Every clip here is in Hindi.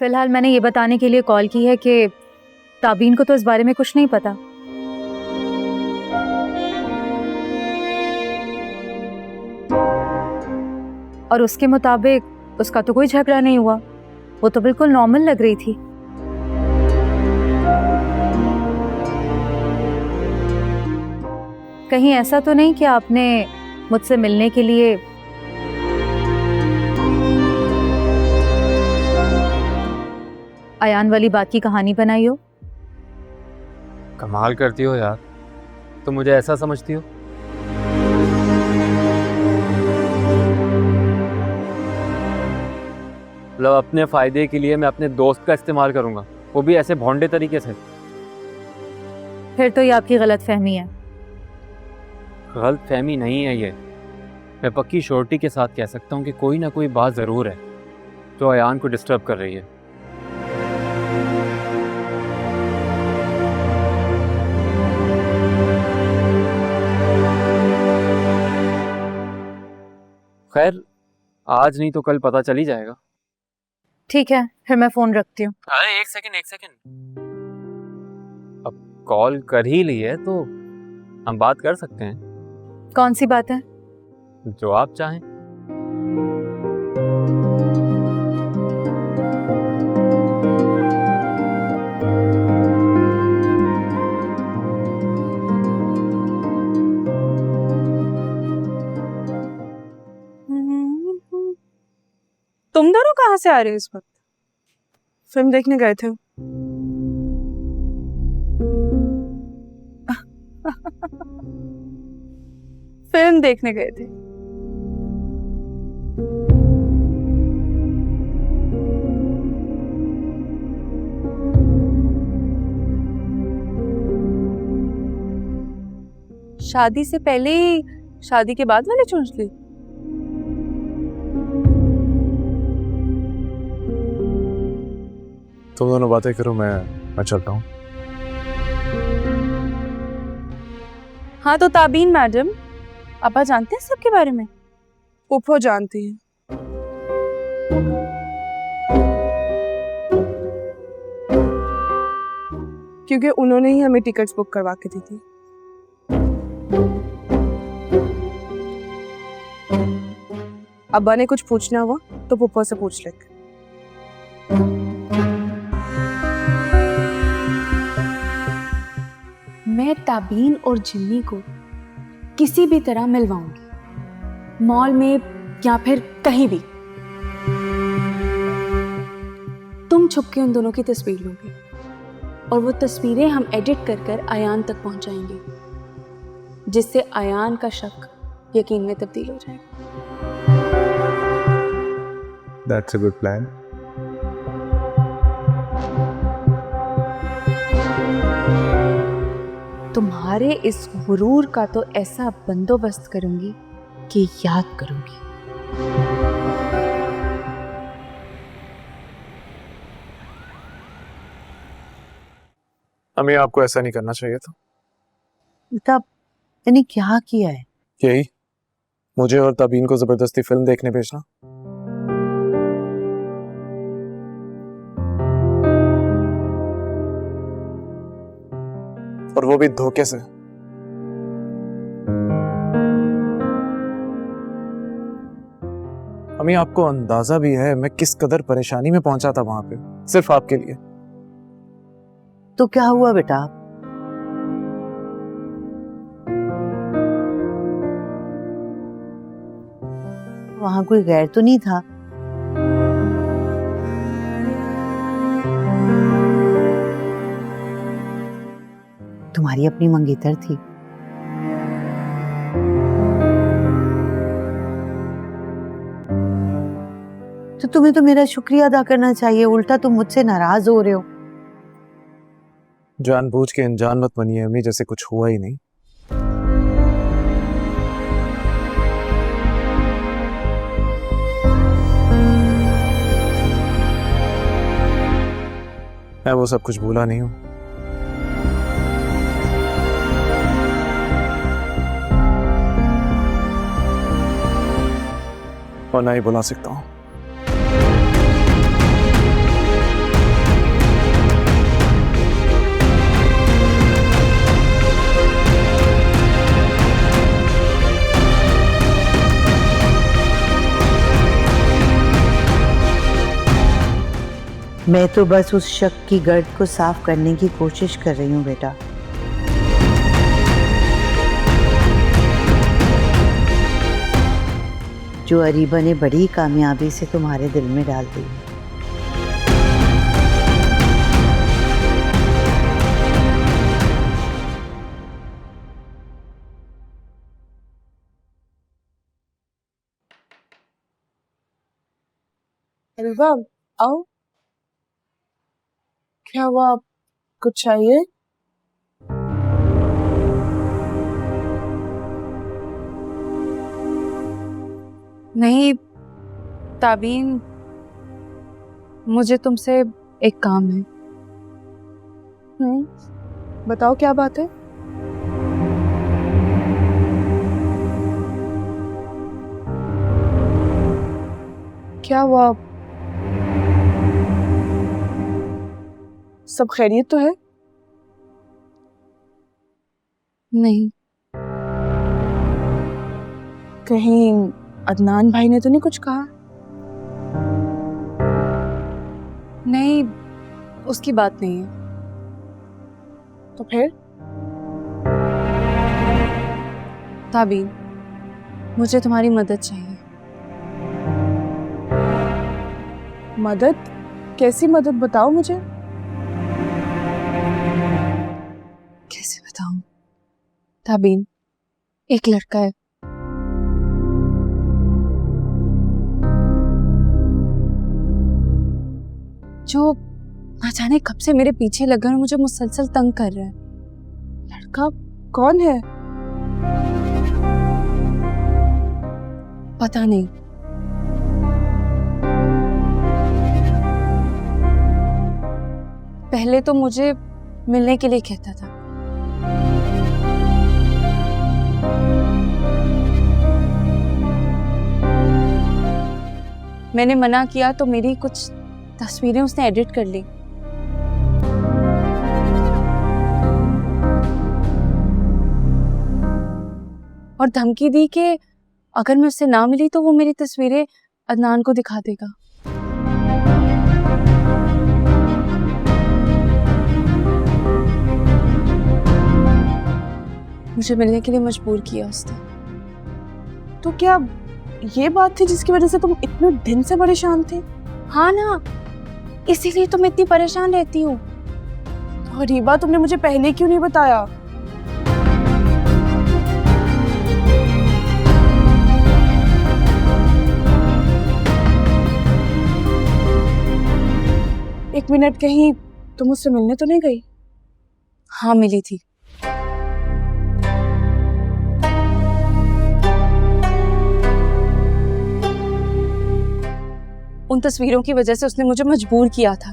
फिलहाल मैंने ये बताने के लिए कॉल की है कि ताबीन को तो इस बारे में कुछ नहीं पता। और उसके मुताबिक उसका तो कोई झगड़ा नहीं हुआ, वो तो बिल्कुल नॉर्मल लग रही थी। कहीं ऐसा तो नहीं कि आपने मुझसे मिलने के लिए अयान वाली बात की कहानी बनाई हो? कमाल करती हो यार, तो मुझे ऐसा समझती हो? मतलब अपने फायदे के लिए मैं अपने दोस्त का इस्तेमाल करूंगा, वो भी ऐसे भोंडे तरीके से? फिर तो ये आपकी गलतफहमी है। गलतफहमी नहीं है ये, मैं पक्की श्योरिटी के साथ कह सकता हूँ कि कोई ना कोई बात ज़रूर है जो अयान को डिस्टर्ब कर रही है। खैर, आज नहीं तो कल पता चल ही जाएगा। ठीक है, फिर मैं फोन रखती हूँ। अरे एक सेकंड, अब कॉल कर ही ली है तो हम बात कर सकते हैं। कौन सी बात है? जो आप चाहें। तुम दोनों कहाँ से आ रहे हो इस वक्त? फिल्म देखने गए थे? फिल्म देखने गए थे? शादी से पहले ही शादी के बाद वाले चूज ली? तुम दोनों बातें करो, मैं चलता हूँ। हाँ तो ताबीन मैडम, आपा जानते हैं सबके बारे में? पुप्पो जानती हैं। क्योंकि उन्होंने ही हमें टिकट्स बुक करवा के दी थी। अब्बा ने कुछ पूछना हुआ तो पुप्पो से पूछ ले। मैं ताबीन और जिम्मी को किसी भी तरह मिलवाऊंगी, मॉल में या फिर कहीं भी। तुम छुप के उन दोनों की तस्वीर लोगे और वो तस्वीरें हम एडिट कर कर अयान तक पहुंचाएंगे, जिससे अयान का शक यकीन में तब्दील हो जाएगा। That's a good plan. तुम्हारे इस गुरूर का तो ऐसा बंदोबस्त करूंगी कि याद करूंगी। हमें आपको ऐसा नहीं करना चाहिए था। तब मैंने क्या किया है? यही, मुझे और तबीन को जबरदस्ती फिल्म देखने भेजना। और वो भी धोखे से। हमें आपको अंदाजा भी है मैं किस कदर परेशानी में पहुंचा था वहां पे, सिर्फ आपके लिए। तो क्या हुआ बेटा? वहां कोई गैर तो नहीं था? तुम्हारी अपनी मंगेतर थी। तो तुम्हें तो मेरा शुक्रिया अदा करना चाहिए, उल्टा तुम मुझसे नाराज हो रहे हो। जानबूझ के अनजान मत बनिए अम्मी, जैसे कुछ हुआ ही नहीं। मैं वो सब कुछ भूला नहीं हूं। और ना ही बुला सकता हूं। मैं तो बस उस शक की गर्द को साफ करने की कोशिश कर रही हूँ बेटा। जो अरीबा ने बड़ी कामयाबी से तुम्हारे दिल में डाल दी। अरीबा, आओ। क्या हुआ, कुछ चाहिए? नहीं ताबीन, मुझे तुमसे एक काम है। बताओ क्या बात है? क्या हुआ? सब खैरियत तो है? नहीं, कहीं अदनान भाई ने तो नहीं कुछ कहा? नहीं, उसकी बात नहीं है। तो फिर? ताबीन, मुझे तुम्हारी मदद चाहिए। मदद? कैसी मदद, बताओ मुझे। कैसे बताऊं ताबीन, एक लड़का है, जो ना जाने कब से मेरे पीछे लगा और मुझे मुसलसल तंग कर रहा है। लड़का कौन है? पता नहीं, पहले तो मुझे मिलने के लिए कहता था, मैंने मना किया तो मेरी कुछ तस्वीरें उसने एडिट कर ली। और धमकी दी कि अगर मैं उससे ना मिली तो वो मेरी तस्वीरें अदनान को दिखा देगा। मुझे मिलने के लिए मजबूर किया उसने। तो क्या ये बात थी जिसकी वजह से तुम इतने दिन से परेशान थे? हाँ ना, इसीलिए तो मैं इतनी परेशान रहती हूँ। तो अरीबा, तुमने मुझे पहले क्यों नहीं बताया? एक मिनट, कहीं तुम उससे मिलने तो नहीं गई? हाँ, मिली थी। उन तस्वीरों की वजह से उसने मुझे मजबूर किया था।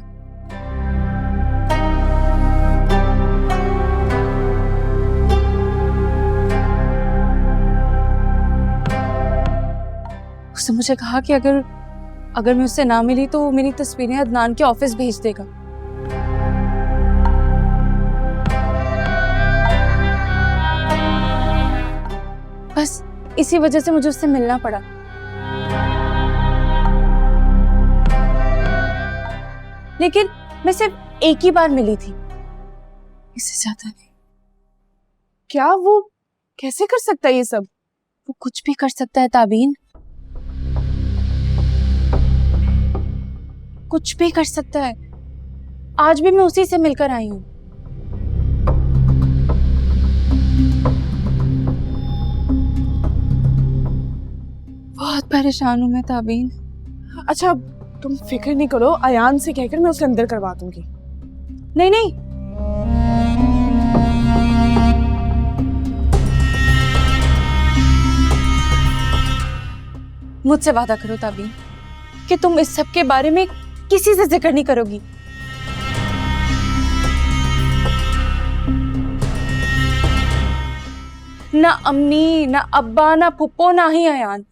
उसने मुझे कहा कि अगर मैं उससे ना मिली तो वो मेरी तस्वीरें अदनान के ऑफिस भेज देगा। बस इसी वजह से मुझे उससे मिलना पड़ा। लेकिन मैं सिर्फ एक ही बार मिली थी, इससे ज्यादा नहीं। क्या वो कैसे कर सकता है ये सब? वो कुछ भी कर सकता है ताबीन, कुछ भी कर सकता है। आज भी मैं उसी से मिलकर आई हूँ। बहुत परेशान हूँ मैं ताबीन। अच्छा, तुम फिक्र नहीं करो, अयान से कहकर मैं उसे अंदर करवा दूंगी। नहीं नहीं, मुझसे वादा करो ताबीन कि तुम इस सब के बारे में किसी से जिक्र नहीं करोगी। ना अम्मी, ना अब्बा, ना फुप्पो, ना ही अयान।